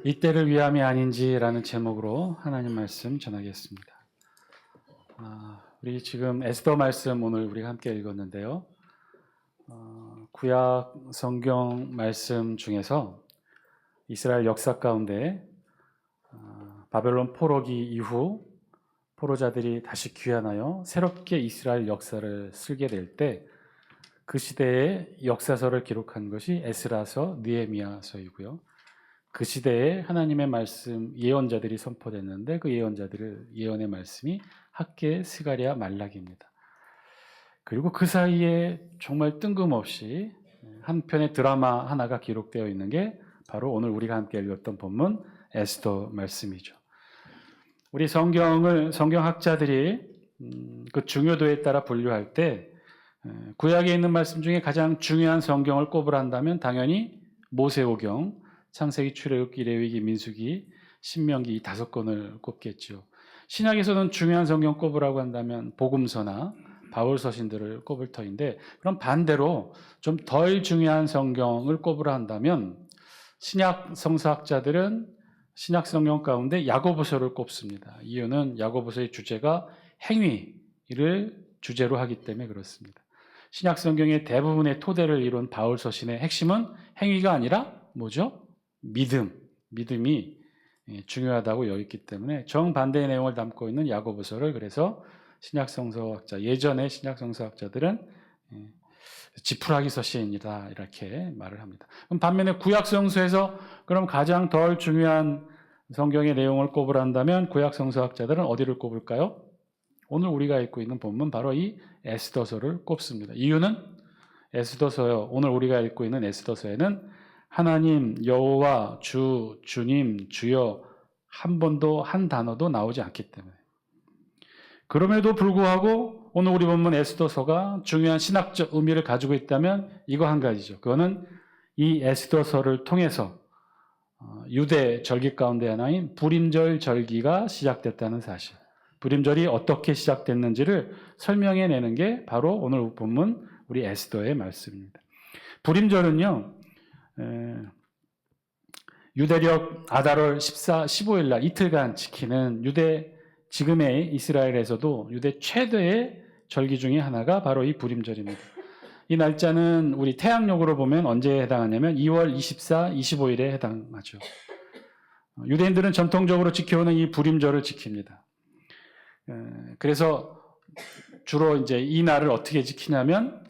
이때를 위함이 아닌지라는 제목으로 하나님 말씀 전하겠습니다. 우리 지금 에스더 말씀 오늘 우리가 함께 읽었는데요. 구약 성경 말씀 중에서 이스라엘 역사 가운데 바벨론 포로기 이후 포로자들이 다시 귀환하여 새롭게 이스라엘 역사를 쓰게 될 때 그 시대의 역사서를 기록한 것이 에스라서, 느헤미야서이고요. 그 시대에 하나님의 말씀 예언자들이 선포됐는데 그 예언의 말씀이 학개, 스가랴, 말라기입니다. 그리고 그 사이에 정말 뜬금없이 한 편의 드라마 하나가 기록되어 있는 게 바로 오늘 우리가 함께 읽었던 본문 에스더 말씀이죠. 우리 성경학자들이 그 중요도에 따라 분류할 때 구약에 있는 말씀 중에 가장 중요한 성경을 꼽으란다면 당연히 모세오경, 창세기, 출애굽기, 레위기, 민수기, 신명기 이 5권을 꼽겠죠. 신약에서는 중요한 성경 꼽으라고 한다면 복음서나 바울 서신들을 꼽을 터인데, 그럼 반대로 좀 덜 중요한 성경을 꼽으라 한다면 신약 성서학자들은 신약 성경 가운데 야고보서를 꼽습니다. 이유는 야고보서의 주제가 행위를 주제로 하기 때문에 그렇습니다. 신약 성경의 대부분의 토대를 이룬 바울 서신의 핵심은 행위가 아니라 뭐죠? 믿음이 중요하다고 여겼기 때문에 정반대의 내용을 담고 있는 야고보서를 그래서 예전의 신약 성서학자들은 지푸라기 서신이다 이렇게 말을 합니다. 그럼 반면에 구약 성서에서 그럼 가장 덜 중요한 성경의 내용을 꼽으란다면 구약 성서학자들은 어디를 꼽을까요? 오늘 우리가 읽고 있는 본문 바로 이 에스더서를 꼽습니다. 이유는 오늘 우리가 읽고 있는 에스더서에는 하나님, 여호와, 주, 주님, 주여 한 번도 한 단어도 나오지 않기 때문에. 그럼에도 불구하고 오늘 우리 본문 에스더서가 중요한 신학적 의미를 가지고 있다면 이거 한 가지죠. 그거는 이 에스더서를 통해서 유대 절기 가운데 하나인 불임절 절기가 시작됐다는 사실. 불임절이 어떻게 시작됐는지를 설명해내는 게 바로 오늘 본문 우리 에스더의 말씀입니다. 불임절은요, 유대력 아달월 15일 날 이틀간 지키는 지금의 이스라엘에서도 유대 최대의 절기 중에 하나가 바로 이 불임절입니다. 이 날짜는 우리 태양력으로 보면 언제에 해당하냐면 2월 24, 25일에 해당하죠. 유대인들은 전통적으로 지켜오는 이 불임절을 지킵니다. 그래서 주로 이제 이 날을 어떻게 지키냐면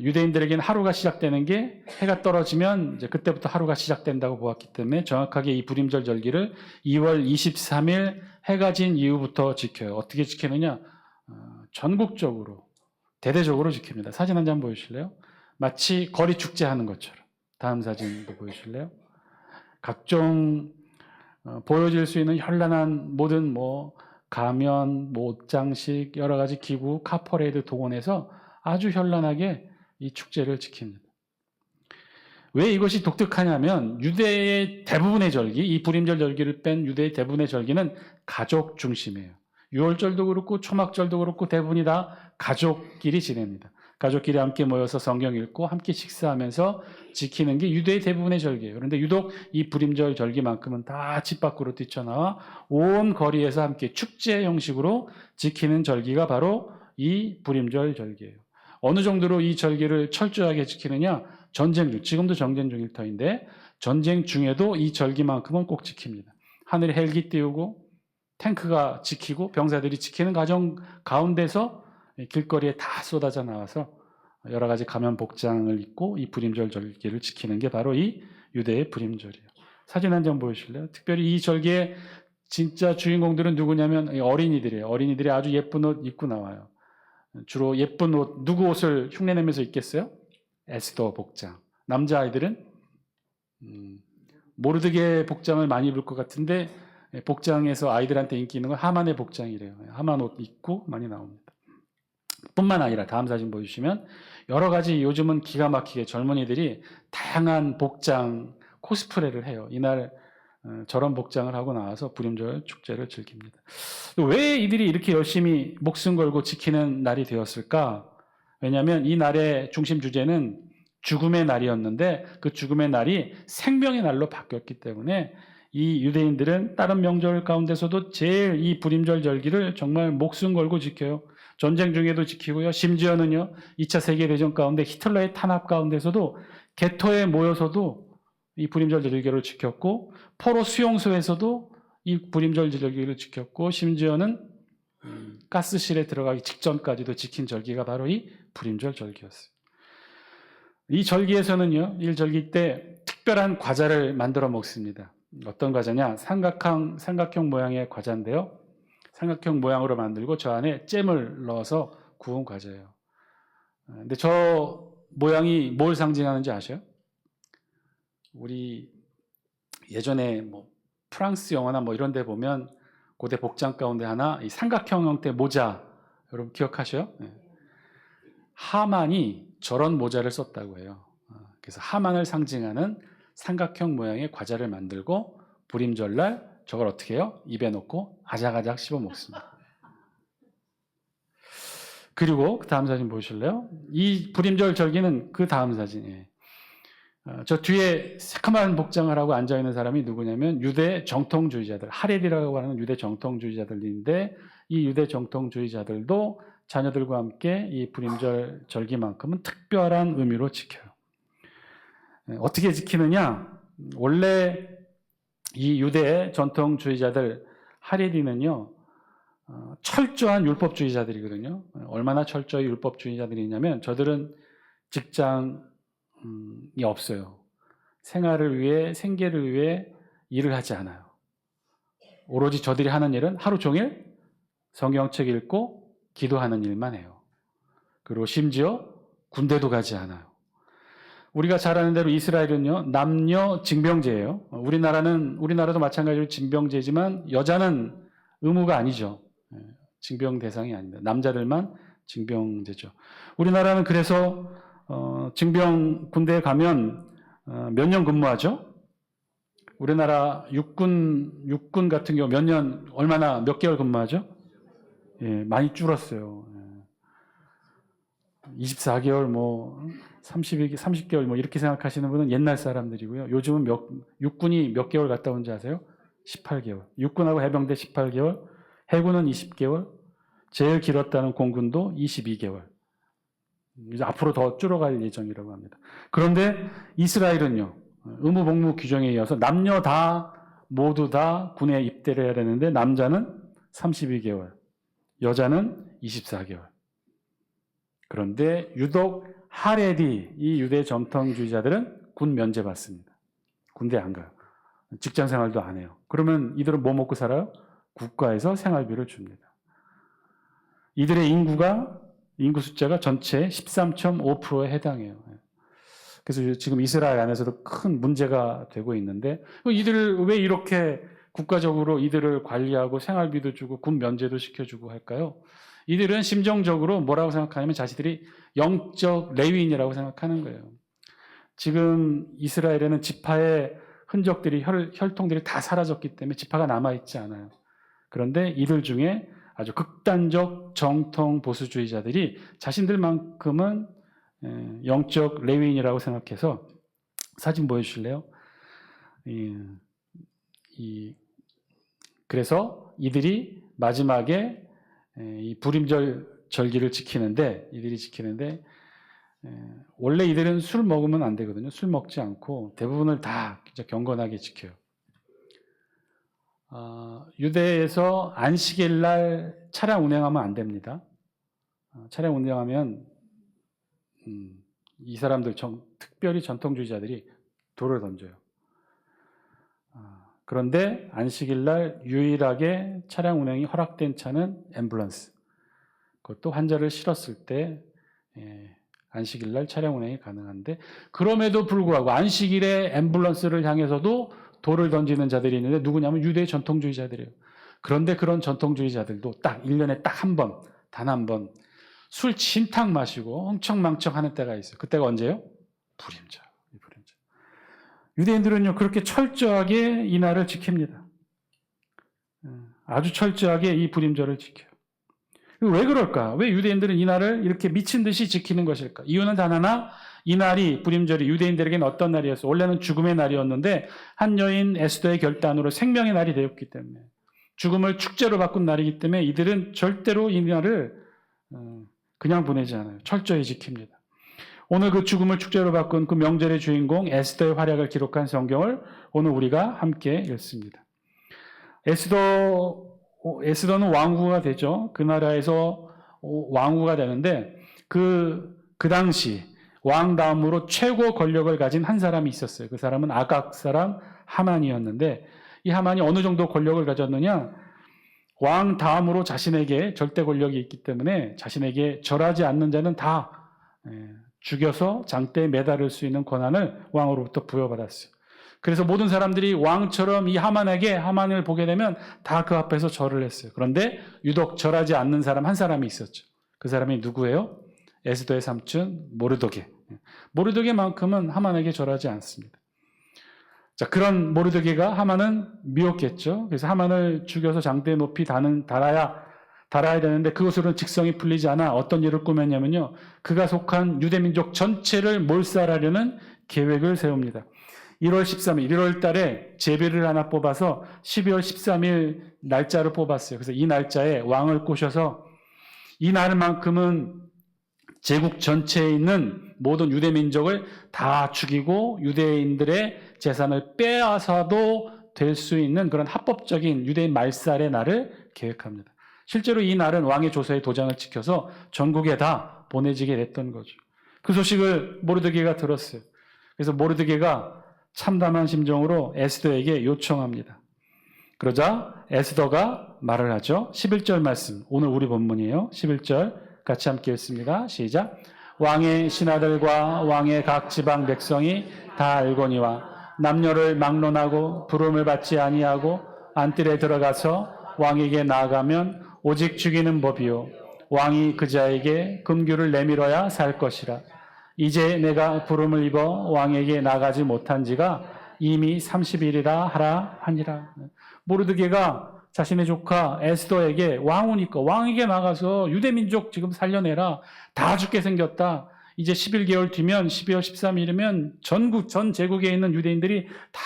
유대인들에게는 하루가 시작되는 게 해가 떨어지면 이제 그때부터 하루가 시작된다고 보았기 때문에 정확하게 이 불임절 절기를 2월 23일 해가 진 이후부터 지켜요. 어떻게 지키느냐? 전국적으로 대대적으로 지킵니다. 사진 한 장 보여주실래요? 마치 거리 축제하는 것처럼. 다음 사진도 보여주실래요? 각종 보여질 수 있는 현란한 모든 가면, 옷장식, 여러 가지 기구, 카퍼레이드 동원해서 아주 현란하게 이 축제를 지킵니다. 왜 이것이 독특하냐면 유대의 대부분의 절기, 이 불임절 절기를 뺀 유대의 대부분의 절기는 가족 중심이에요. 유월절도 그렇고 초막절도 그렇고 대부분이 다 가족끼리 지냅니다. 가족끼리 함께 모여서 성경 읽고 함께 식사하면서 지키는 게 유대의 대부분의 절기예요. 그런데 유독 이 불임절 절기만큼은 다 집 밖으로 뛰쳐나와 온 거리에서 함께 축제 형식으로 지키는 절기가 바로 이 불임절 절기예요. 어느 정도로 이 절기를 철저하게 지키느냐? 전쟁 중, 지금도 전쟁 중일 터인데 전쟁 중에도 이 절기만큼은 꼭 지킵니다. 하늘에 헬기 띄우고 탱크가 지키고 병사들이 지키는 과정 가운데서 길거리에 다 쏟아져 나와서 여러 가지 가면 복장을 입고 이 불임절 절기를 지키는 게 바로 이 유대의 불임절이에요. 사진 한 장 보여주실래요? 특별히 이 절기의 진짜 주인공들은 누구냐면 어린이들이에요. 어린이들이 아주 예쁜 옷 입고 나와요. 주로 예쁜 옷, 누구 옷을 흉내내면서 입겠어요? 에스더 복장. 남자아이들은 모르드게 복장을 많이 입을 것 같은데 복장에서 아이들한테 인기 있는 건 하만의 복장이래요. 하만 옷 입고 많이 나옵니다. 뿐만 아니라 다음 사진 보여주시면 여러 가지 요즘은 기가 막히게 젊은이들이 다양한 복장, 코스프레를 해요. 이날 저런 복장을 하고 나와서 불임절 축제를 즐깁니다. 왜 이들이 이렇게 열심히 목숨 걸고 지키는 날이 되었을까? 왜냐하면 이 날의 중심 주제는 죽음의 날이었는데 그 죽음의 날이 생명의 날로 바뀌었기 때문에 이 유대인들은 다른 명절 가운데서도 제일 이 불임절 절기를 정말 목숨 걸고 지켜요. 전쟁 중에도 지키고요. 심지어는요, 2차 세계대전 가운데 히틀러의 탄압 가운데서도 개토에 모여서도 이 불임절 절기를 지켰고, 포로 수용소에서도 이 불임절 절기를 지켰고, 심지어는 가스실에 들어가기 직전까지도 지킨 절기가 바로 이 불임절 절기였어요. 이 절기에서는요, 이 절기 때 특별한 과자를 만들어 먹습니다. 어떤 과자냐? 삼각형 모양의 과자인데요. 삼각형 모양으로 만들고 저 안에 잼을 넣어서 구운 과자예요. 근데 저 모양이 뭘 상징하는지 아세요? 우리 예전에 뭐 프랑스 영화나 뭐 이런 데 보면 고대 복장 가운데 하나 이 삼각형 형태 모자, 여러분 기억하셔요? 네. 하만이 저런 모자를 썼다고 해요. 그래서 하만을 상징하는 삼각형 모양의 과자를 만들고 불임절날 저걸 어떻게 해요? 입에 넣고 아작아작 씹어 먹습니다. 그리고 그 다음 사진 보실래요? 이 불임절 절기는 그 다음 사진이에요. 저 뒤에 새카만 복장을 하고 앉아있는 사람이 누구냐면 유대 정통주의자들, 하레디라고 하는 유대 정통주의자들인데 이 유대 정통주의자들도 자녀들과 함께 이 불임절 절기만큼은 특별한 의미로 지켜요. 어떻게 지키느냐? 원래 이 유대 전통주의자들 하레디는요, 철저한 율법주의자들이거든요. 얼마나 철저히 율법주의자들이냐면 저들은 직장이 없어요. 생활을 위해, 생계를 위해 일을 하지 않아요. 오로지 저들이 하는 일은 하루 종일 성경책 읽고 기도하는 일만 해요. 그리고 심지어 군대도 가지 않아요. 우리가 잘 아는 대로 이스라엘은요, 남녀 징병제예요. 우리나라도 마찬가지로 징병제지만 여자는 의무가 아니죠. 징병 대상이 아닙니다. 남자들만 징병제죠. 우리나라는 그래서 징병 군대에 가면 몇 년 근무하죠? 우리나라 육군 같은 경우 몇 개월 근무하죠? 예, 많이 줄었어요. 24개월, 30개월 이렇게 생각하시는 분은 옛날 사람들이고요. 요즘은 육군이 몇 개월 갔다 온지 아세요? 18개월. 육군하고 해병대 18개월, 해군은 20개월, 제일 길었다는 공군도 22개월. 이제 앞으로 더 줄어갈 예정이라고 합니다. 그런데 이스라엘은요, 의무 복무 규정에 이어서 남녀 모두 다 군에 입대를 해야 되는데 남자는 32개월, 여자는 24개월. 그런데 유독 하레디, 이 유대 전통주의자들은 군 면제 받습니다. 군대 안 가요. 직장 생활도 안 해요. 그러면 이들은 뭐 먹고 살아요? 국가에서 생활비를 줍니다. 이들의 인구 숫자가 전체 13.5%에 해당해요. 그래서 지금 이스라엘 안에서도 큰 문제가 되고 있는데, 이들을 왜 이렇게 국가적으로 이들을 관리하고 생활비도 주고 군 면제도 시켜주고 할까요? 이들은 심정적으로 뭐라고 생각하냐면 자신들이 영적 레위인이라고 생각하는 거예요. 지금 이스라엘에는 지파의 흔적들이, 혈통들이 다 사라졌기 때문에 지파가 남아있지 않아요. 그런데 이들 중에 아주 극단적 정통 보수주의자들이 자신들만큼은 영적 레위인이라고 생각해서, 사진 보여주실래요? 그래서 이들이 마지막에 이 불임절 절기를 지키는데, 원래 이들은 술 먹으면 안 되거든요. 술 먹지 않고 대부분을 다 진짜 경건하게 지켜요. 유대에서 안식일 날 차량 운행하면 안 됩니다. 차량 운행하면 이 사람들 특별히 전통주의자들이 돌을 던져요. 그런데 안식일 날 유일하게 차량 운행이 허락된 차는 앰뷸런스. 그것도 환자를 실었을 때 안식일 날 차량 운행이 가능한데, 그럼에도 불구하고 안식일에 앰뷸런스를 향해서도 돌을 던지는 자들이 있는데 누구냐면 유대 전통주의자들이에요. 그런데 그런 전통주의자들도 딱 1년에 딱 한 번, 단 한 번 술 침탕 마시고 흥청망청 하는 때가 있어요. 그때가 언제예요? 불임절. 유대인들은요, 그렇게 철저하게 이 날을 지킵니다. 아주 철저하게 이 불임절을 지켜요. 왜 그럴까? 왜 유대인들은 이 날을 이렇게 미친 듯이 지키는 것일까? 이유는 단 하나, 이 날이 부림절이 유대인들에게는 어떤 날이었어요? 원래는 죽음의 날이었는데 한 여인 에스더의 결단으로 생명의 날이 되었기 때문에, 죽음을 축제로 바꾼 날이기 때문에 이들은 절대로 이 날을 그냥 보내지 않아요. 철저히 지킵니다. 오늘 그 죽음을 축제로 바꾼 그 명절의 주인공 에스더의 활약을 기록한 성경을 오늘 우리가 함께 읽습니다. 에스더는 왕후가 되죠. 그 나라에서 왕후가 되는데 그 당시 왕 다음으로 최고 권력을 가진 한 사람이 있었어요. 그 사람은 아각 사람 하만이었는데, 이 하만이 어느 정도 권력을 가졌느냐? 왕 다음으로 자신에게 절대 권력이 있기 때문에 자신에게 절하지 않는 자는 다 죽여서 장대에 매달을 수 있는 권한을 왕으로부터 부여받았어요. 그래서 모든 사람들이 왕처럼 이 하만을 보게 되면 다 그 앞에서 절을 했어요. 그런데 유독 절하지 않는 사람 한 사람이 있었죠. 그 사람이 누구예요? 에스더의 삼촌 모르드게. 모르드게만큼은 하만에게 절하지 않습니다. 자, 그런 모르드게가 하만은 미웠겠죠. 그래서 하만을 죽여서 장대에 높이 달아야 되는데 그것으로는 직성이 풀리지 않아 어떤 일을 꾸몄냐면요, 그가 속한 유대민족 전체를 몰살하려는 계획을 세웁니다. 1월 13일, 1월 달에 제비를 하나 뽑아서 12월 13일 날짜를 뽑았어요. 그래서 이 날짜에 왕을 꼬셔서 이 날만큼은 제국 전체에 있는 모든 유대민족을 다 죽이고 유대인들의 재산을 빼앗아도 될 수 있는 그런 합법적인 유대인 말살의 날을 계획합니다. 실제로 이 날은 왕의 조서에 도장을 찍혀서 전국에 다 보내지게 됐던 거죠. 그 소식을 모르드게가 들었어요. 그래서 모르드게가 참담한 심정으로 에스더에게 요청합니다. 그러자 에스더가 말을 하죠. 11절 말씀, 오늘 우리 본문이에요. 11절 같이 함께 읽습니다. 시작. 왕의 신하들과 왕의 각 지방 백성이 다 알거니와 남녀를 막론하고 부름을 받지 아니하고 안뜰에 들어가서 왕에게 나아가면 오직 죽이는 법이요 왕이 그 자에게 금규를 내밀어야 살 것이라. 이제 내가 부름을 입어 왕에게 나가지 못한 지가 이미 30일이라 하라 하니라. 모르드게가 자신의 조카 에스더에게 왕후니까 왕에게 나가서 유대민족 지금 살려내라. 다 죽게 생겼다. 이제 11개월 뒤면 12월 13일이면 전 제국에 있는 유대인들이 다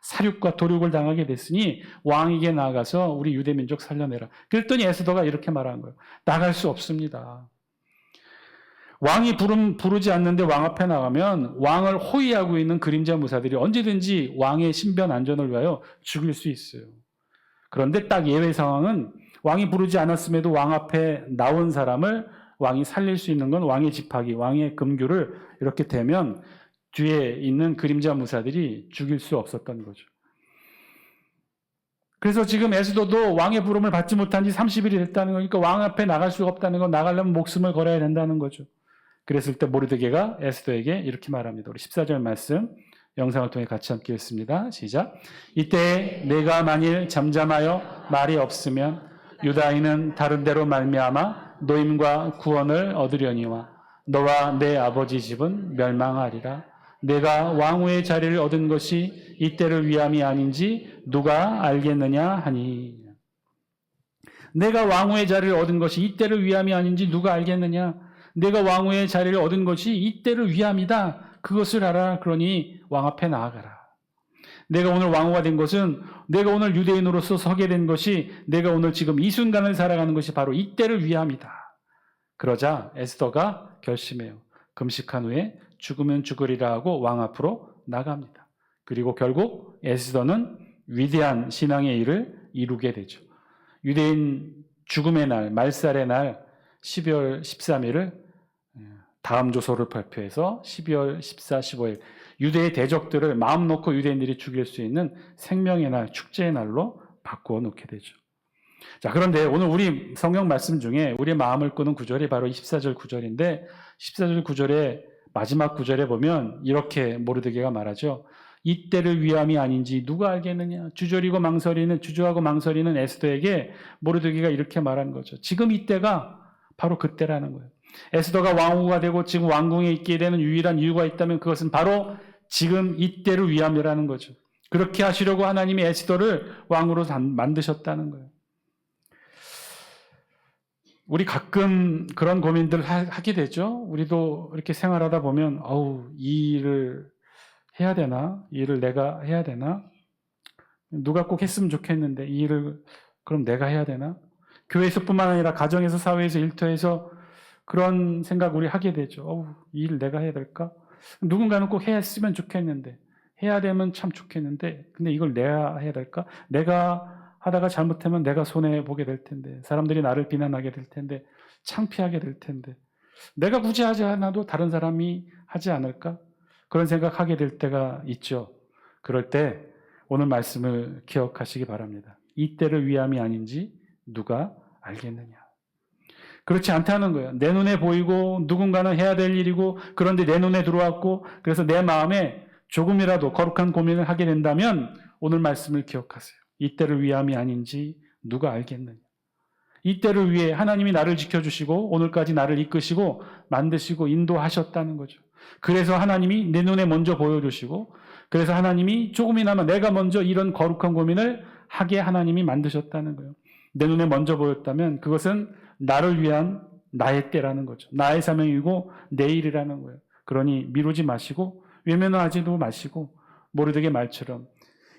사륙과 도륙을 당하게 됐으니 왕에게 나가서 우리 유대민족 살려내라. 그랬더니 에스더가 이렇게 말한 거예요. 나갈 수 없습니다. 왕이 부르지 않는데 왕 앞에 나가면 왕을 호위하고 있는 그림자 무사들이 언제든지 왕의 신변 안전을 위하여 죽일 수 있어요. 그런데 딱 예외 상황은 왕이 부르지 않았음에도 왕 앞에 나온 사람을 왕이 살릴 수 있는 건 왕의 지팡이, 왕의 금규를 이렇게 대면 뒤에 있는 그림자 무사들이 죽일 수 없었던 거죠. 그래서 지금 에스더도 왕의 부름을 받지 못한 지 30일이 됐다는 거니까 왕 앞에 나갈 수가 없다는 건, 나가려면 목숨을 걸어야 된다는 거죠. 그랬을 때 모르드게가 에스더에게 이렇게 말합니다. 우리 14절 말씀 영상을 통해 같이 함께 읽습니다. 시작. 이때 내가 만일 잠잠하여 말이 없으면 유다인은 다른 데로 말미암아 노임과 구원을 얻으려니와 너와 내 아버지 집은 멸망하리라. 내가 왕후의 자리를 얻은 것이 이때를 위함이 아닌지 누가 알겠느냐 하니. 내가 왕후의 자리를 얻은 것이 이때를 위함이 아닌지 누가 알겠느냐. 내가 왕후의 자리를 얻은 것이 이때를 위함이다. 그것을 알아. 그러니 왕 앞에 나아가라. 내가 오늘 왕후가 된 것은, 내가 오늘 유대인으로서 서게 된 것이, 내가 오늘 지금 이 순간을 살아가는 것이 바로 이때를 위함이다. 그러자 에스더가 결심해요. 금식한 후에 죽으면 죽으리라 하고 왕 앞으로 나갑니다. 그리고 결국 에스더는 위대한 신앙의 일을 이루게 되죠. 유대인 죽음의 날, 말살의 날 12월 13일을 다음 조서를 발표해서 12월 14, 15일 유대의 대적들을 마음 놓고 유대인들이 죽일 수 있는 생명의 날, 축제의 날로 바꾸어 놓게 되죠. 자, 그런데 오늘 우리 성경 말씀 중에 우리의 마음을 끄는 구절이 바로 14절 구절인데, 14절 구절의 마지막 구절에 보면 이렇게 모르드게가 말하죠. 이때를 위함이 아닌지 누가 알겠느냐. 주저하고 망설이는 에스더에게 모르드게가 이렇게 말한 거죠. 지금 이때가 바로 그때라는 거예요. 에스더가 왕후가 되고 지금 왕궁에 있게 되는 유일한 이유가 있다면 그것은 바로 지금 이때를 위함이라는 거죠. 그렇게 하시려고 하나님이 에스더를 왕으로 만드셨다는 거예요. 우리 가끔 그런 고민들 하게 되죠. 우리도 이렇게 생활하다 보면 이 일을 해야 되나? 이 일을 내가 해야 되나? 누가 꼭 했으면 좋겠는데 이 일을 그럼 내가 해야 되나? 교회에서뿐만 아니라 가정에서, 사회에서, 일터에서 그런 생각 우리 하게 되죠. 이 일을 내가 해야 될까? 누군가는 꼭 했으면 좋겠는데, 해야 되면 참 좋겠는데, 근데 이걸 내가 해야 될까? 내가 하다가 잘못하면 내가 손해보게 될 텐데, 사람들이 나를 비난하게 될 텐데, 창피하게 될 텐데, 내가 굳이 하지 않아도 다른 사람이 하지 않을까? 그런 생각하게 될 때가 있죠. 그럴 때 오늘 말씀을 기억하시기 바랍니다. 이 때를 위함이 아닌지 누가 알겠느냐. 그렇지 않다는 거예요. 내 눈에 보이고 누군가는 해야 될 일이고, 그런데 내 눈에 들어왔고, 그래서 내 마음에 조금이라도 거룩한 고민을 하게 된다면 오늘 말씀을 기억하세요. 이 때를 위함이 아닌지 누가 알겠느냐. 이 때를 위해 하나님이 나를 지켜주시고 오늘까지 나를 이끄시고 만드시고 인도하셨다는 거죠. 그래서 하나님이 내 눈에 먼저 보여주시고, 그래서 하나님이 조금이나마 내가 먼저 이런 거룩한 고민을 하게 하나님이 만드셨다는 거예요. 내 눈에 먼저 보였다면 그것은 나를 위한 나의 때라는 거죠. 나의 사명이고 내 일이라는 거예요. 그러니 미루지 마시고 외면하지도 마시고, 모르드게 말처럼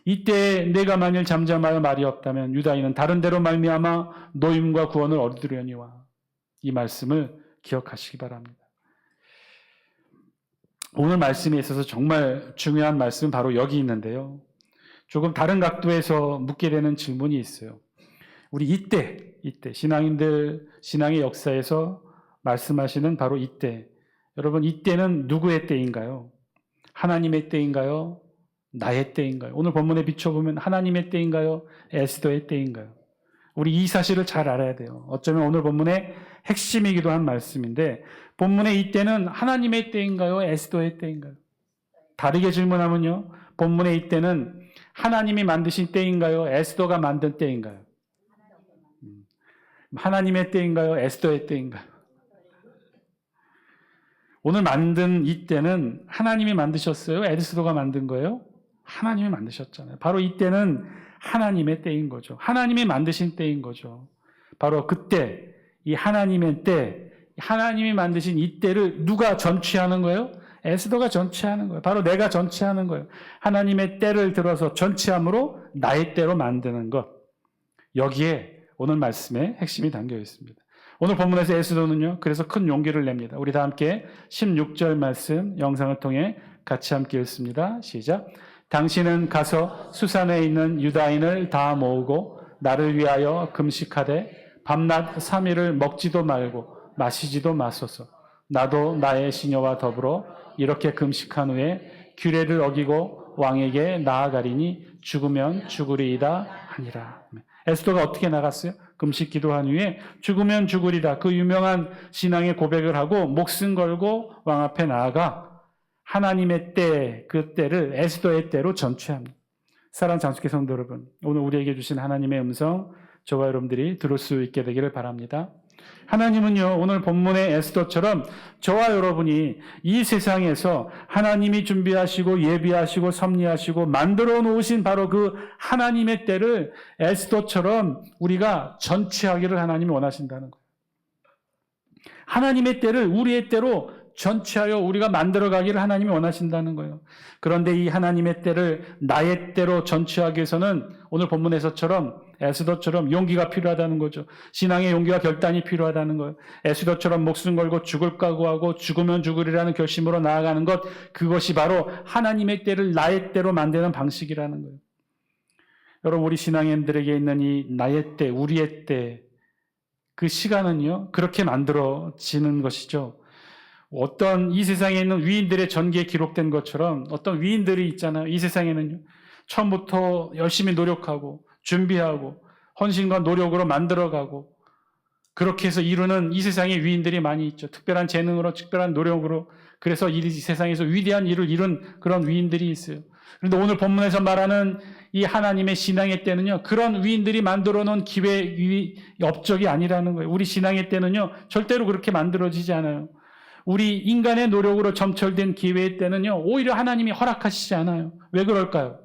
이때 내가 만일 잠잠하여 말이 없다면 유다인은 다른 데로 말미암아 노임과 구원을 얻으려니와. 이 말씀을 기억하시기 바랍니다. 오늘 말씀에 있어서 정말 중요한 말씀은 바로 여기 있는데요. 조금 다른 각도에서 묻게 되는 질문이 있어요. 우리 이때 신앙인들, 신앙의 역사에서 말씀하시는 바로 이때, 여러분 이때는 누구의 때인가요? 하나님의 때인가요? 나의 때인가요? 오늘 본문에 비춰보면 하나님의 때인가요? 에스더의 때인가요? 우리 이 사실을 잘 알아야 돼요. 어쩌면 오늘 본문의 핵심이기도 한 말씀인데, 본문의 이때는 하나님의 때인가요? 에스더의 때인가요? 다르게 질문하면요, 본문의 이때는 하나님이 만드신 때인가요? 에스더가 만든 때인가요? 하나님의 때인가요? 에스더의 때인가요? 오늘 만든 이 때는 하나님이 만드셨어요? 에스더가 만든 거예요? 하나님이 만드셨잖아요. 바로 이 때는 하나님의 때인 거죠. 하나님이 만드신 때인 거죠. 바로 그때, 이 하나님의 때, 하나님이 만드신 이 때를 누가 전취하는 거예요? 에스더가 전취하는 거예요. 바로 내가 전취하는 거예요. 하나님의 때를 들어서 전취함으로 나의 때로 만드는 것. 여기에 오늘 말씀의 핵심이 담겨 있습니다. 오늘 본문에서 에스더는요, 그래서 큰 용기를 냅니다. 우리 다 함께 16절 말씀 영상을 통해 같이 함께 읽습니다. 시작. 당신은 가서 수산에 있는 유다인을 다 모으고 나를 위하여 금식하되 밤낮 3일을 먹지도 말고 마시지도 마소서. 나도 나의 시녀와 더불어 이렇게 금식한 후에 규례를 어기고 왕에게 나아가리니 죽으면 죽으리이다 하니라. 에스더가 어떻게 나갔어요? 금식 기도한 후에 죽으면 죽으리라, 그 유명한 신앙의 고백을 하고 목숨 걸고 왕 앞에 나아가 하나님의 때, 그 때를 에스더의 때로 전취합니다. 사랑하는 장수교 성도 여러분, 오늘 우리에게 주신 하나님의 음성, 저와 여러분들이 들을 수 있게 되기를 바랍니다. 하나님은요, 오늘 본문의 에스더처럼 저와 여러분이 이 세상에서 하나님이 준비하시고 예비하시고 섭리하시고 만들어 놓으신 바로 그 하나님의 때를 에스더처럼 우리가 전취하기를 하나님이 원하신다는 거예요. 하나님의 때를 우리의 때로 전취하여 우리가 만들어가기를 하나님이 원하신다는 거예요. 그런데 이 하나님의 때를 나의 때로 전취하기 위해서는 오늘 본문에서처럼 에스더처럼 용기가 필요하다는 거죠. 신앙의 용기와 결단이 필요하다는 거예요. 에스더처럼 목숨 걸고 죽을 각오하고 죽으면 죽으리라는 결심으로 나아가는 것, 그것이 바로 하나님의 때를 나의 때로 만드는 방식이라는 거예요. 여러분, 우리 신앙인들에게 있는 이 나의 때, 우리의 때, 그 시간은요, 그렇게 만들어지는 것이죠. 어떤 이 세상에 있는 위인들의 전기에 기록된 것처럼 어떤 위인들이 있잖아요. 이 세상에는요, 처음부터 열심히 노력하고 준비하고 헌신과 노력으로 만들어가고 그렇게 해서 이루는 이 세상에 위인들이 많이 있죠. 특별한 재능으로, 특별한 노력으로. 그래서 이 세상에서 위대한 일을 이룬 그런 위인들이 있어요. 그런데 오늘 본문에서 말하는 이 하나님의 신앙의 때는요, 그런 위인들이 만들어 놓은 기회 업적이 아니라는 거예요. 우리 신앙의 때는요, 절대로 그렇게 만들어지지 않아요. 우리 인간의 노력으로 점철된 기회의 때는요, 오히려 하나님이 허락하시지 않아요. 왜 그럴까요?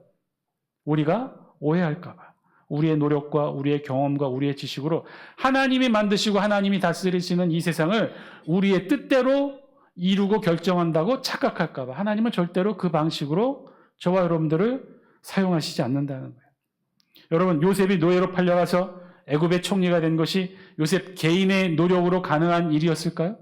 우리가 오해할까 봐. 우리의 노력과 우리의 경험과 우리의 지식으로 하나님이 만드시고 하나님이 다스리시는 이 세상을 우리의 뜻대로 이루고 결정한다고 착각할까 봐 하나님은 절대로 그 방식으로 저와 여러분들을 사용하시지 않는다는 거예요. 여러분, 요셉이 노예로 팔려가서 애굽의 총리가 된 것이 요셉 개인의 노력으로 가능한 일이었을까요?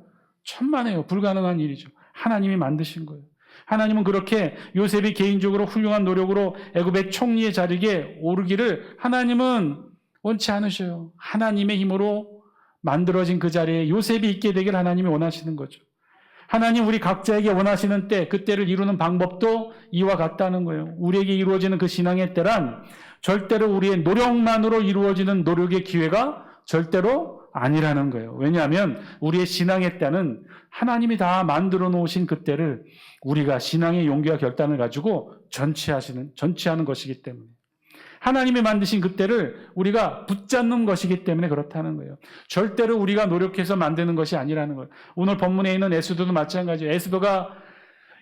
천만에요. 불가능한 일이죠. 하나님이 만드신 거예요. 하나님은 그렇게 요셉이 개인적으로 훌륭한 노력으로 애굽의 총리의 자리에 오르기를 하나님은 원치 않으셔요. 하나님의 힘으로 만들어진 그 자리에 요셉이 있게 되길 하나님이 원하시는 거죠. 하나님 우리 각자에게 원하시는 때, 그 때를 이루는 방법도 이와 같다는 거예요. 우리에게 이루어지는 그 신앙의 때란 절대로 우리의 노력만으로 이루어지는 노력의 기회가 절대로 아니라는 거예요. 왜냐하면 우리의 신앙의 때는 하나님이 다 만들어 놓으신 그 때를 우리가 신앙의 용기와 결단을 가지고 전치하는 것이기 때문에, 하나님이 만드신 그 때를 우리가 붙잡는 것이기 때문에 그렇다는 거예요. 절대로 우리가 노력해서 만드는 것이 아니라는 거예요. 오늘 본문에 있는 에스더도 마찬가지예요. 에스더가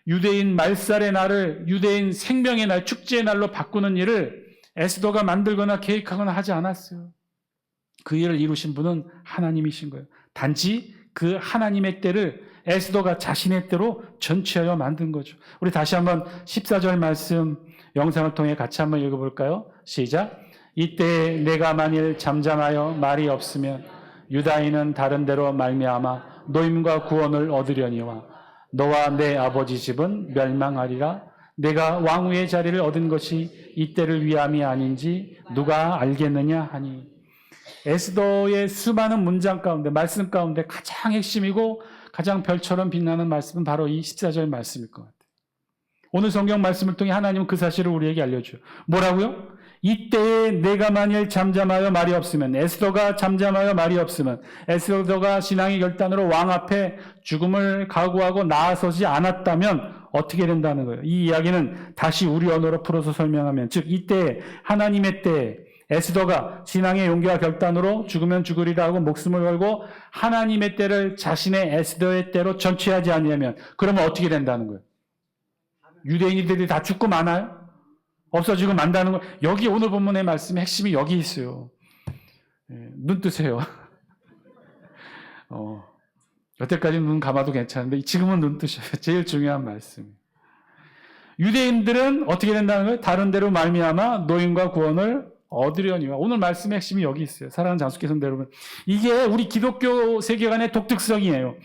유대인 말살의 날을 유대인 생명의 날, 축제의 날로 바꾸는 일을 에스더가 만들거나 계획하거나 하지 않았어요. 그 일을 이루신 분은 하나님이신 거예요. 단지 그 하나님의 때를 에스더가 자신의 때로 전취하여 만든 거죠. 우리 다시 한번 14절 말씀 영상을 통해 같이 한번 읽어볼까요? 시작. 이때 내가 만일 잠잠하여 말이 없으면 유다인은 다른 데로 말미암아 노임과 구원을 얻으려니와 너와 내 아버지 집은 멸망하리라. 내가 왕후의 자리를 얻은 것이 이때를 위함이 아닌지 누가 알겠느냐 하니. 에스더의 수많은 문장 가운데, 말씀 가운데 가장 핵심이고 가장 별처럼 빛나는 말씀은 바로 이 14절 말씀일 것 같아요. 오늘 성경 말씀을 통해 하나님은 그 사실을 우리에게 알려줘요. 뭐라고요? 이때에 내가 만일 잠잠하여 말이 없으면, 에스더가 잠잠하여 말이 없으면, 에스더가 신앙의 결단으로 왕 앞에 죽음을 각오하고 나아서지 않았다면 어떻게 된다는 거예요? 이 이야기는 다시 우리 언어로 풀어서 설명하면, 즉 이때 하나님의 때에 에스더가 신앙의 용기와 결단으로 죽으면 죽으리라 하고 목숨을 걸고 하나님의 때를 자신의 에스더의 때로 전취하지 않으면, 그러면 어떻게 된다는 거예요? 유대인들이 다 죽고 마나요? 없어지고 만다는 거. 여기 오늘 본문의 말씀의 핵심이 여기 있어요. 눈 뜨세요. 여태까지 눈 감아도 괜찮은데 지금은 눈 뜨셔요. 제일 중요한 말씀. 유대인들은 어떻게 된다는 거예요? 다른 데로 말미암아 노임과 구원을 얻으려니와. 오늘 말씀의 핵심이 여기 있어요. 사랑하는 장수교 성도 여러분, 이게 우리 기독교 세계관의 독특성이에요.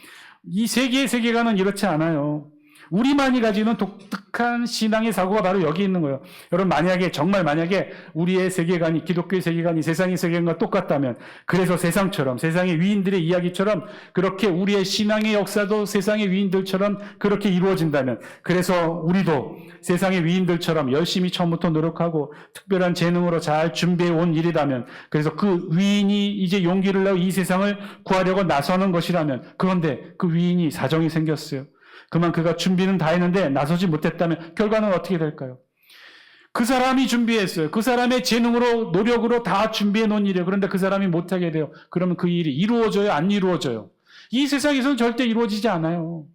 이 세계의 세계관은 이렇지 않아요. 우리만이 가지는 독특한 신앙의 사고가 바로 여기 있는 거예요. 여러분, 정말 만약에 우리의 세계관이, 기독교의 세계관이 세상의 세계관과 똑같다면, 그래서 세상처럼, 세상의 위인들의 이야기처럼 그렇게 우리의 신앙의 역사도 세상의 위인들처럼 그렇게 이루어진다면, 그래서 우리도 세상의 위인들처럼 열심히 처음부터 노력하고 특별한 재능으로 잘 준비해 온 일이라면, 그래서 그 위인이 이제 용기를 내고 이 세상을 구하려고 나서는 것이라면, 그런데 그 위인이 사정이 생겼어요. 그만 그가 준비는 다 했는데 나서지 못했다면 결과는 어떻게 될까요? 그 사람이 준비했어요. 그 사람의 재능으로, 노력으로 다 준비해 놓은 일이에요. 그런데 그 사람이 못하게 돼요. 그러면 그 일이 이루어져요? 안 이루어져요? 이 세상에서는 절대 이루어지지 않아요.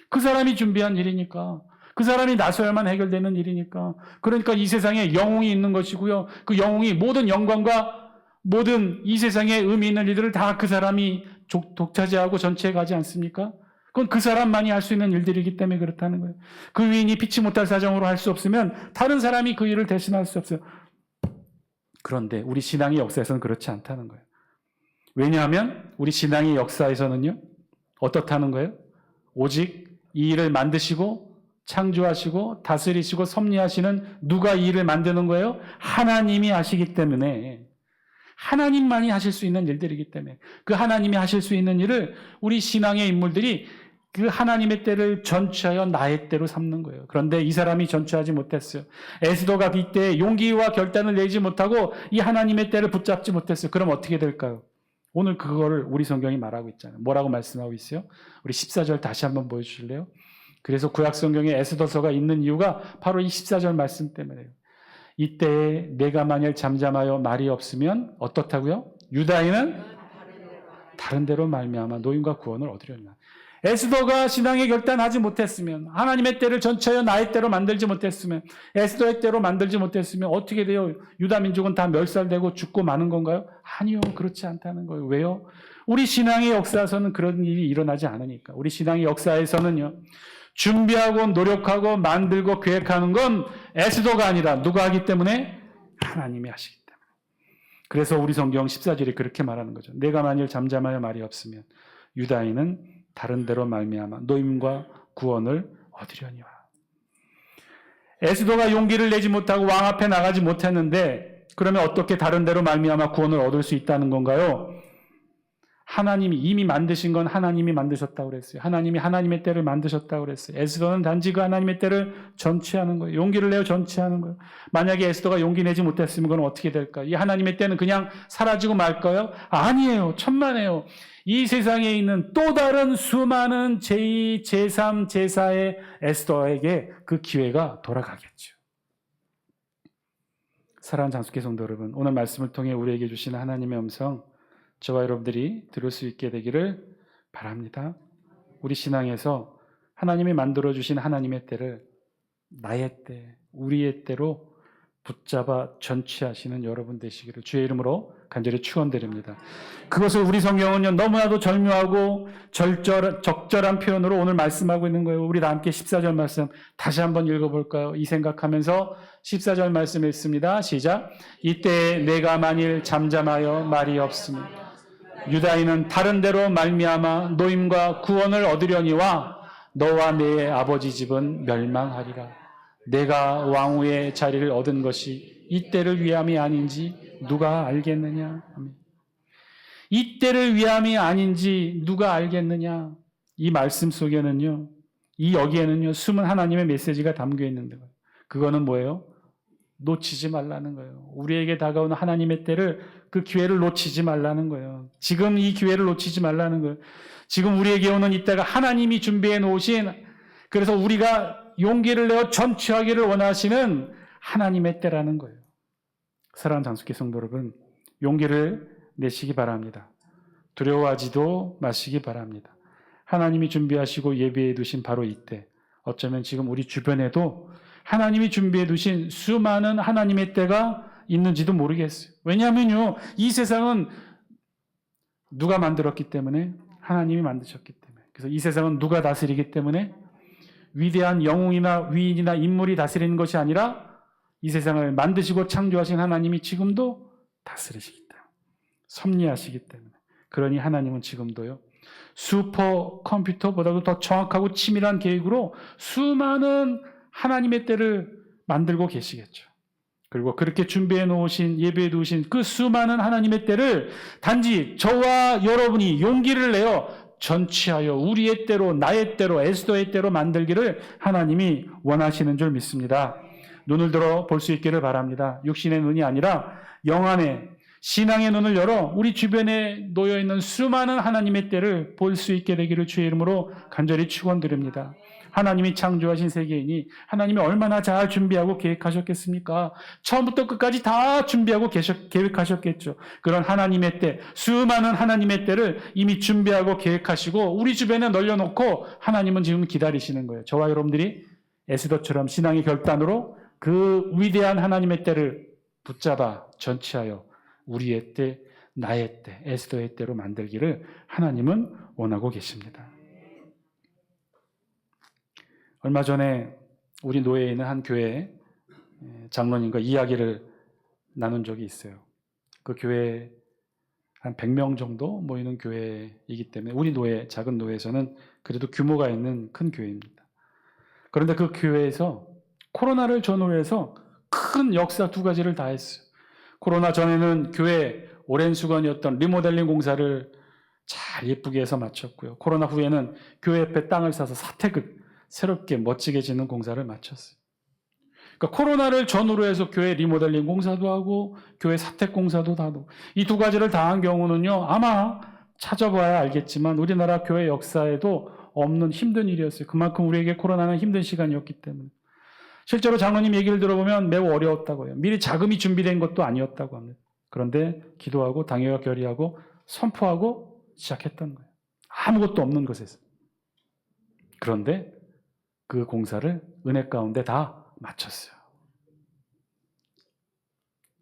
그 사람이 준비한 일이니까. 그 사람이 나서야만 해결되는 일이니까. 그러니까 이 세상에 영웅이 있는 것이고요. 그 영웅이 모든 영광과 모든 이 세상에 의미 있는 일들을 다 그 사람이 독차지하고 전체해 가지 않습니까? 그건 그 사람만이 할 수 있는 일들이기 때문에 그렇다는 거예요. 그 위인이 피치 못할 사정으로 할 수 없으면 다른 사람이 그 일을 대신할 수 없어요. 그런데 우리 신앙의 역사에서는 그렇지 않다는 거예요. 왜냐하면 우리 신앙의 역사에서는요, 어떻다는 거예요? 오직 이 일을 만드시고 창조하시고 다스리시고 섭리하시는 누가 이 일을 만드는 거예요? 하나님이 하시기 때문에, 하나님만이 하실 수 있는 일들이기 때문에, 그 하나님이 하실 수 있는 일을 우리 신앙의 인물들이 그 하나님의 때를 전취하여 나의 때로 삼는 거예요. 그런데 이 사람이 전취하지 못했어요. 에스더가 이때 용기와 결단을 내지 못하고 이 하나님의 때를 붙잡지 못했어요. 그럼 어떻게 될까요? 오늘 그거를 우리 성경이 말하고 있잖아요. 뭐라고 말씀하고 있어요? 우리 14절 다시 한번 보여주실래요? 그래서 구약 성경에 에스더서가 있는 이유가 바로 이 14절 말씀 때문에요. 이때에 내가 만일 잠잠하여 말이 없으면 어떻다고요? 유다인은 다른 데로 말미암아 노임과 구원을 얻으려니와. 에스더가 신앙의 결단하지 못했으면, 하나님의 때를 전체하여 나의 때로 만들지 못했으면, 에스더의 때로 만들지 못했으면 어떻게 돼요? 유다 민족은 다 멸살되고 죽고 마는 건가요? 아니요, 그렇지 않다는 거예요. 왜요? 우리 신앙의 역사에서는 그런 일이 일어나지 않으니까. 우리 신앙의 역사에서는요, 준비하고 노력하고 만들고 계획하는 건 에스더가 아니라 누가 하기 때문에? 하나님이 하시기 때문에. 그래서 우리 성경 14절이 그렇게 말하는 거죠. 내가 만일 잠잠하여 말이 없으면 유다인은 다른 데로 말미암아 노임과 구원을 얻으려니와. 에스더가 용기를 내지 못하고 왕 앞에 나가지 못했는데 그러면 어떻게 다른 데로 말미암아 구원을 얻을 수 있다는 건가요? 하나님이 이미 만드신 건 하나님이 만드셨다고 그랬어요. 하나님이 하나님의 때를 만드셨다고 그랬어요. 에스더는 단지 그 하나님의 때를 전취하는 거예요. 용기를 내어 전취하는 거예요. 만약에 에스더가 용기 내지 못했으면 그건 어떻게 될까요? 이 하나님의 때는 그냥 사라지고 말까요? 아니에요. 천만에요. 이 세상에 있는 또 다른 수많은 제2, 제3, 제4의 에스더에게 그 기회가 돌아가겠죠. 사랑하는 장수교 성도 여러분, 오늘 말씀을 통해 우리에게 주시는 하나님의 음성, 저와 여러분들이 들을 수 있게 되기를 바랍니다. 우리 신앙에서 하나님이 만들어주신 하나님의 때를 나의 때, 우리의 때로 붙잡아 전취하시는 여러분 되시기를 주의 이름으로 간절히 축원드립니다. 그것을 우리 성경은요 너무나도 절묘하고 적절한 표현으로 오늘 말씀하고 있는 거예요. 우리 다 함께 14절 말씀 다시 한번 읽어볼까요? 이 생각하면서 14절 말씀 읽습니다. 시작. 이때 내가 만일 잠잠하여 말이 없으면 유다인은 다른 데로 말미암아 노임과 구원을 얻으려니와 너와 내 아버지 집은 멸망하리라. 내가 왕후의 자리를 얻은 것이 이 때를 위함이 아닌지 누가 알겠느냐. 이 때를 위함이 아닌지 누가 알겠느냐. 이 말씀 속에는요, 이 여기에는요 숨은 하나님의 메시지가 담겨 있는 거예요. 그거는 뭐예요? 놓치지 말라는 거예요. 우리에게 다가오는 하나님의 때를, 그 기회를 놓치지 말라는 거예요. 지금 이 기회를 놓치지 말라는 거예요. 지금 우리에게 오는 이때가 하나님이 준비해 놓으신, 그래서 우리가 용기를 내어 전취하기를 원하시는 하나님의 때라는 거예요. 사랑하는 장수교 성도 여러분, 용기를 내시기 바랍니다. 두려워하지도 마시기 바랍니다. 하나님이 준비하시고 예비해 두신 바로 이때, 어쩌면 지금 우리 주변에도 하나님이 준비해 두신 수많은 하나님의 때가 있는지도 모르겠어요. 왜냐하면요, 이 세상은 누가 만들었기 때문에? 하나님이 만드셨기 때문에. 그래서 이 세상은 누가 다스리기 때문에? 위대한 영웅이나 위인이나 인물이 다스리는 것이 아니라 이 세상을 만드시고 창조하신 하나님이 지금도 다스리시기 때문에, 섭리하시기 때문에. 그러니 하나님은 지금도요, 슈퍼컴퓨터보다도 더 정확하고 치밀한 계획으로 수많은 하나님의 때를 만들고 계시겠죠. 그리고 그렇게 준비해 놓으신, 예배해 두신 그 수많은 하나님의 때를 단지 저와 여러분이 용기를 내어 전취하여 우리의 때로, 나의 때로, 에스더의 때로 만들기를 하나님이 원하시는 줄 믿습니다. 눈을 들어 볼 수 있기를 바랍니다. 육신의 눈이 아니라 영안의 신앙의 눈을 열어 우리 주변에 놓여있는 수많은 하나님의 때를 볼 수 있게 되기를 주의 이름으로 간절히 축원드립니다. 하나님이 창조하신 세계이니 하나님이 얼마나 잘 준비하고 계획하셨겠습니까? 처음부터 끝까지 다 준비하고 계획하셨겠죠. 그런 하나님의 때, 수많은 하나님의 때를 이미 준비하고 계획하시고 우리 주변에 널려놓고 하나님은 지금 기다리시는 거예요. 저와 여러분들이 에스더처럼 신앙의 결단으로 그 위대한 하나님의 때를 붙잡아 전취하여 우리의 때, 나의 때, 에스더의 때로 만들기를 하나님은 원하고 계십니다. 얼마 전에 우리 노예에 있는 한 교회 장로님과 이야기를 나눈 적이 있어요. 그 교회에 한 100명 정도 모이는 교회이기 때문에 우리 노예, 작은 노예에서는 그래도 규모가 있는 큰 교회입니다. 그런데 그 교회에서 코로나를 전후로 해서 큰 역사 두 가지를 다 했어요. 코로나 전에는 교회 오랜 수건이었던 리모델링 공사를 잘 예쁘게 해서 마쳤고요. 코로나 후에는 교회 옆에 땅을 사서 사택을 새롭게 멋지게 짓는 공사를 마쳤어요. 그러니까 코로나를 전후로 해서 교회 리모델링 공사도 하고 교회 사택 공사도 하고 이 두 가지를 다 한 경우는요, 아마 찾아봐야 알겠지만 우리나라 교회 역사에도 없는 힘든 일이었어요. 그만큼 우리에게 코로나는 힘든 시간이었기 때문에. 실제로 장로님 얘기를 들어보면 매우 어려웠다고 해요. 미리 자금이 준비된 것도 아니었다고 합니다. 그런데 기도하고 당회와 결의하고 선포하고 시작했던 거예요. 아무것도 없는 곳에서. 그런데 그 공사를 은혜 가운데 다 마쳤어요.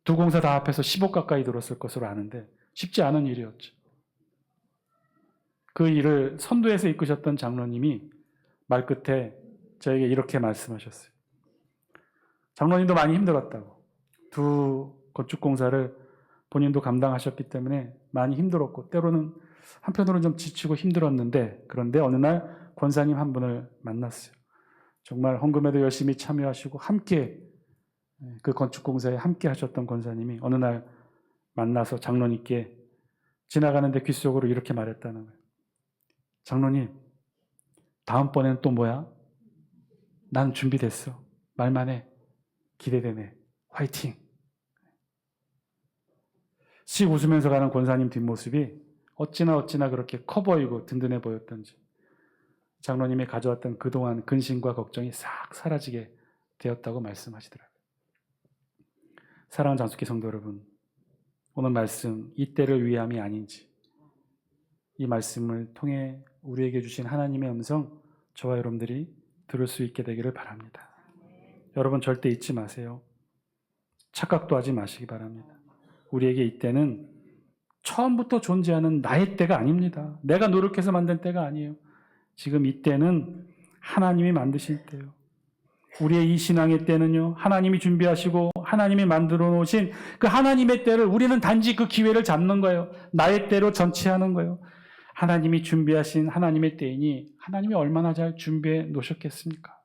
두 공사 다 합해서 10억 가까이 들었을 것으로 아는데 쉽지 않은 일이었죠. 그 일을 선두에서 이끄셨던 장로님이 말끝에 저에게 이렇게 말씀하셨어요. 장로님도 많이 힘들었다고. 두 건축공사를 본인도 감당하셨기 때문에 많이 힘들었고 때로는 한편으로는 좀 지치고 힘들었는데 그런데 어느 날 권사님 한 분을 만났어요. 정말 헌금에도 열심히 참여하시고 함께 그 건축공사에 함께 하셨던 권사님이 어느 날 만나서 장로님께 지나가는데 귓속으로 이렇게 말했다는 거예요. 장로님, 다음번에는 또 뭐야? 난 준비됐어. 말만 해. 기대되네. 화이팅. 씩 웃으면서 가는 권사님 뒷모습이 어찌나 그렇게 커 보이고 든든해 보였던지 장로님이 가져왔던 그동안 근심과 걱정이 싹 사라지게 되었다고 말씀하시더라고요. 사랑하는 장숙기 성도 여러분, 오늘 말씀 이때를 위함이 아닌지 이 말씀을 통해 우리에게 주신 하나님의 음성 저와 여러분들이 들을 수 있게 되기를 바랍니다. 여러분 절대 잊지 마세요. 착각도 하지 마시기 바랍니다. 우리에게 이때는 처음부터 존재하는 나의 때가 아닙니다. 내가 노력해서 만든 때가 아니에요. 지금 이때는 하나님이 만드신 때예요. 우리의 이 신앙의 때는요, 하나님이 준비하시고 하나님이 만들어 놓으신 그 하나님의 때를 우리는 단지 그 기회를 잡는 거예요. 나의 때로 전치하는 거예요. 하나님이 준비하신 하나님의 때이니 하나님이 얼마나 잘 준비해 놓으셨겠습니까?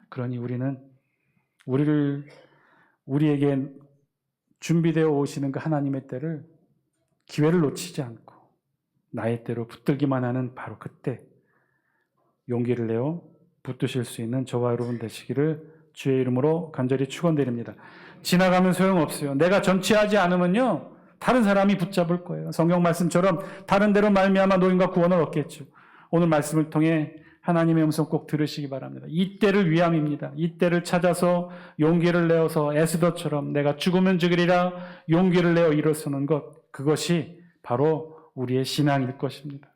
그러니 우리는 우리에게 준비되어 오시는 그 하나님의 때를 기회를 놓치지 않고 나의 때로 붙들기만 하는 바로 그때 용기를 내어 붙드실 수 있는 저와 여러분 되시기를 주의 이름으로 간절히 축원드립니다. 지나가면 소용없어요. 내가 전치하지 않으면요 다른 사람이 붙잡을 거예요. 성경 말씀처럼 다른 데로 말미암아 노임과 구원을 얻겠죠. 오늘 말씀을 통해 하나님의 음성 꼭 들으시기 바랍니다. 이 때를 위함입니다. 이 때를 찾아서 용기를 내어서 에스더처럼 내가 죽으면 죽으리라 용기를 내어 일어서는 것, 그것이 바로 우리의 신앙일 것입니다.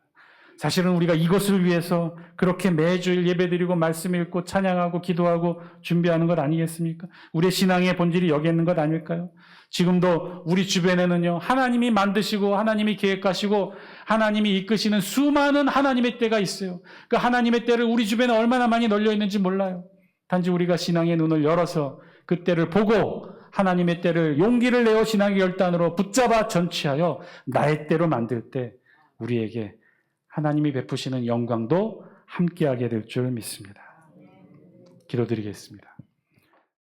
사실은 우리가 이것을 위해서 그렇게 매주일 예배드리고 말씀 읽고 찬양하고 기도하고 준비하는 것 아니겠습니까? 우리의 신앙의 본질이 여기 있는 것 아닐까요? 지금도 우리 주변에는요, 하나님이 만드시고 하나님이 계획하시고 하나님이 이끄시는 수많은 하나님의 때가 있어요. 그 하나님의 때를 우리 주변에 얼마나 많이 널려 있는지 몰라요. 단지 우리가 신앙의 눈을 열어서 그 때를 보고 하나님의 때를 용기를 내어 신앙의 결단으로 붙잡아 전치하여 나의 때로 만들 때 우리에게 하나님이 베푸시는 영광도 함께하게 될 줄 믿습니다. 기도드리겠습니다.